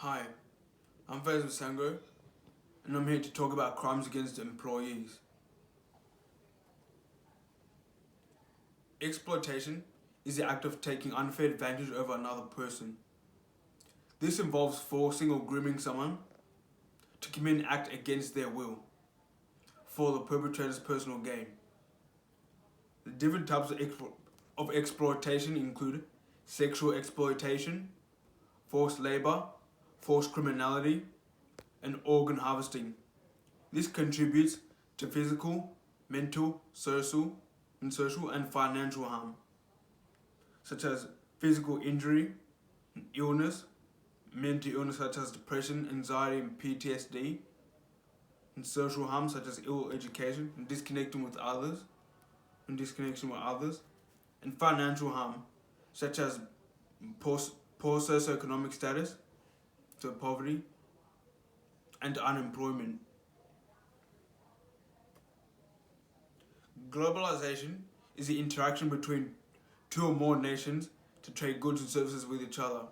Hi, I'm Faiz Masango, and I'm here to talk about crimes against employees. Exploitation is the act of taking unfair advantage over another person. This involves forcing or grooming someone to commit an act against their will for the perpetrator's personal gain. The different types of exploitation include sexual exploitation, forced labor, forced criminality, and organ harvesting. This contributes to physical, mental, social and financial harm, such as physical injury, illness, mental illness such as depression, anxiety, and PTSD, and social harm such as ill education and disconnection with others, and financial harm such as poor socioeconomic status, so poverty, and unemployment. Globalization is the interaction between two or more nations to trade goods and services with each other.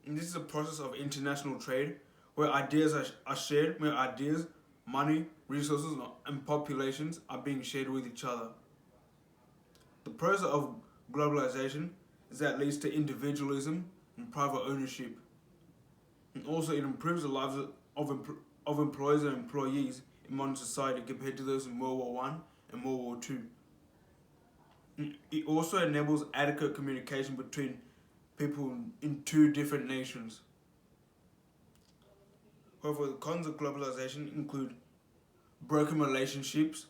And this is a process of international trade where ideas are shared, where ideas, money, resources, and populations are being shared with each other. The process of globalization is that leads to individualism and private ownership. And also, it improves the lives of employers and employees in modern society compared to those in World War One and World War Two. It also enables adequate communication between people in two different nations. However, the cons of globalization include broken relationships,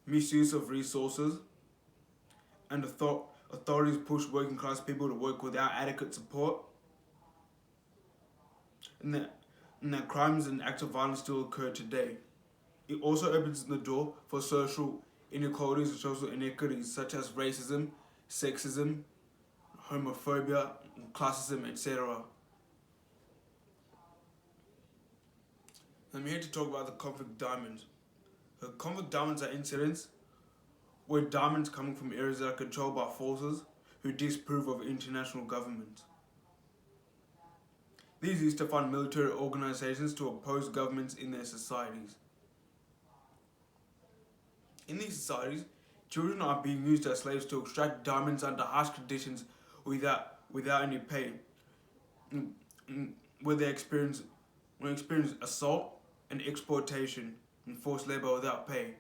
misuse of resources, and authorities push working class people to work without adequate support, and that crimes and acts of violence still occur today. It also opens the door for social inequalities and social inequities such as racism, sexism, homophobia, classism, etc. I'm here to talk about the convict diamonds. The convict diamonds are incidents where diamonds coming from areas that are controlled by forces who disapprove of international governments. These used to fund military organizations to oppose governments in their societies. In these societies, children are being used as slaves to extract diamonds under harsh conditions without any pay, where they experience assault and exploitation and forced labor without pay.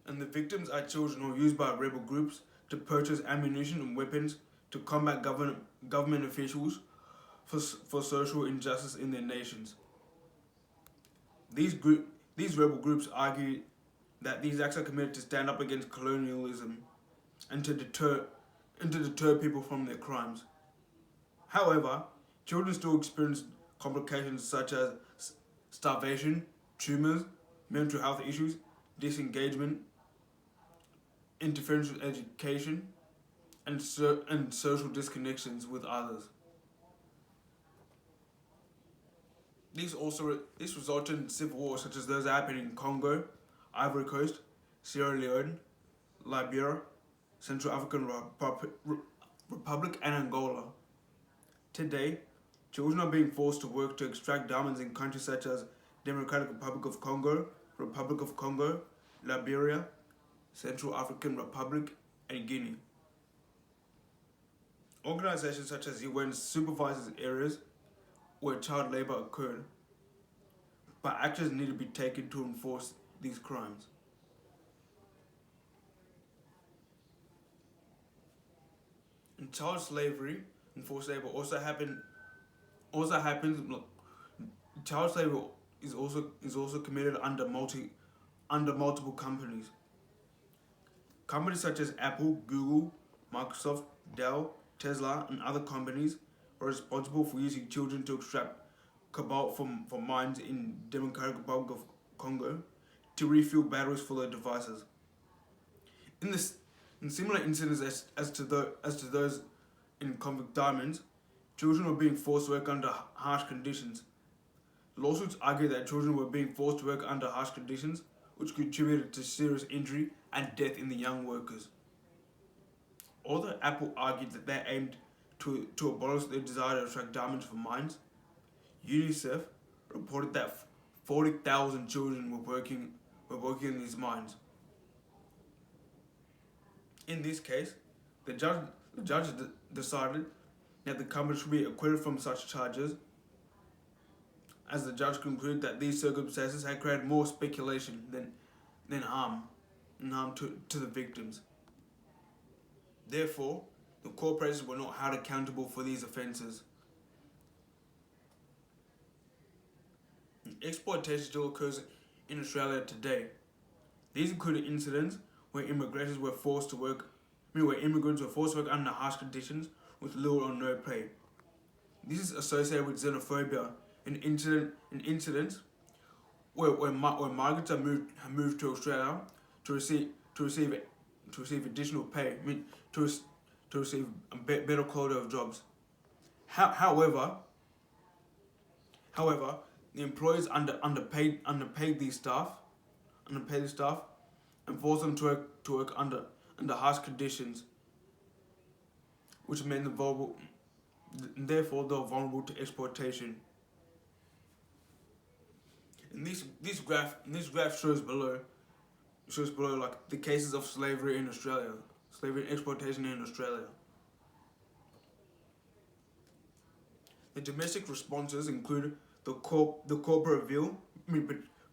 And the victims are children who are used by rebel groups to purchase ammunition and weapons to combat government officials for social injustice in their nations. These rebel groups argue that these acts are committed to stand up against colonialism and to deter people from their crimes. However, children still experience complications such as starvation, tumors, mental health issues, disengagement, interference with education, and social disconnections with others. This resulted in civil wars such as those happening in Congo, Ivory Coast, Sierra Leone, Liberia, Central African Republic, and Angola. Today, children are being forced to work to extract diamonds in countries such as Democratic Republic of Congo, Liberia, Central African Republic, and Guinea. Organizations such as UN supervises areas where child labor occurred, but actions need to be taken to enforce these crimes. And child slavery and forced labor also happens. Look, child slavery is also committed under multiple companies. Companies such as Apple, Google, Microsoft, Dell, Tesla, and other companies are responsible for using children to extract cobalt from mines in Democratic Republic of Congo to refuel batteries for their devices. In similar incidents as to those in convict diamonds, children were being forced to work under harsh conditions. Lawsuits argue that children were being forced to work under harsh conditions, which contributed to serious injury and death in the young workers. Although Apple argued that they aimed to abolish the desire to extract diamonds from mines, UNICEF reported that 40,000 children were working in these mines. In this case, the judge decided that the company should be acquitted from such charges, as the judge concluded that these circumstances had created more speculation than harm to the victims. Therefore, the corporations were not held accountable for these offences. Exploitation still occurs in Australia today. These included incidents where immigrants were forced to work under harsh conditions with little or no pay. This is associated with xenophobia, an incident where migrants have moved to Australia to receive additional pay, to receive a better quality of jobs. However, the employers underpaid these staff, and forced them to work under harsh conditions, which made them vulnerable. Therefore, they were vulnerable to exploitation. And this graph shows below like the cases of slavery in Australia, slavery and exploitation in Australia. The domestic responses include the corporate veil,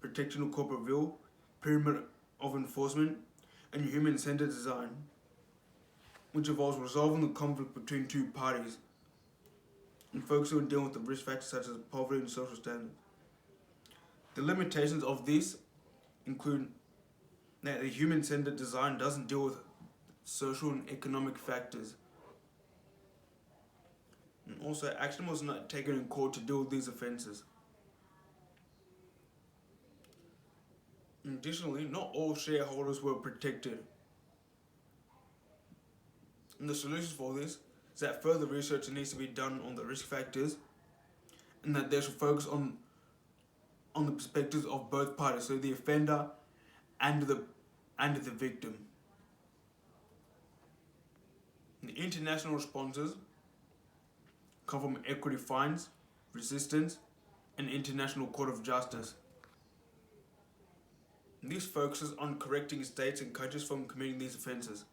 protection of corporate veil, pyramid of enforcement, and human-centered design, which involves resolving the conflict between two parties and focusing on dealing with the risk factors such as poverty and social standards. The limitations of this include that the human-centered design doesn't deal with social and economic factors. And also, action was not taken in court to deal with these offences. Additionally, not all shareholders were protected. And the solution for this is that further research needs to be done on the risk factors, and that they should focus on the perspectives of both parties, so the offender and the victim. The international responses come from equity fines, resistance, and International Court of Justice. This focuses on correcting states and countries from committing these offences.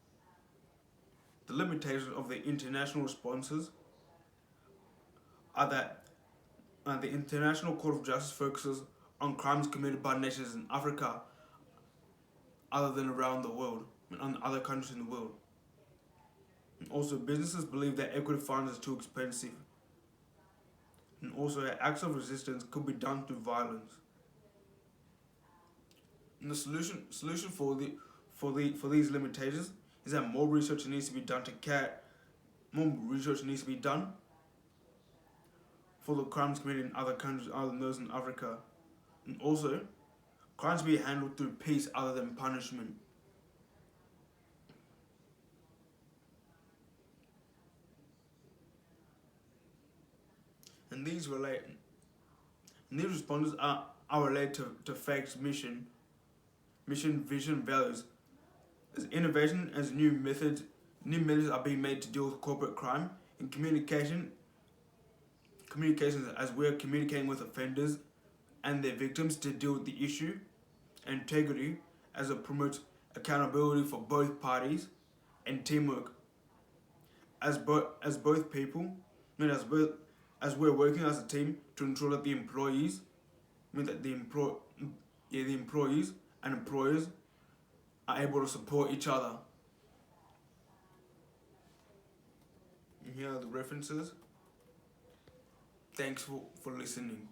The limitations of the international responses are that the International Court of Justice focuses on crimes committed by nations in Africa other than around the world, on other countries in the world. And also, businesses believe that equity fines are too expensive. And also, acts of resistance could be done through violence. And the solution for these limitations is that more research needs to be done for the crimes committed in other countries other than those in Africa. And also, crimes be handled through peace other than punishment. And these responses are related to facts, mission, vision, values. As innovation, as new methods are being made to deal with corporate crime, and communications as we're communicating with offenders and their victims to deal with the issue, and integrity as it promotes accountability for both parties, and teamwork as both people, as we're working as a team to ensure that the employees and employers are able to support each other. And here are the references. Thanks for listening.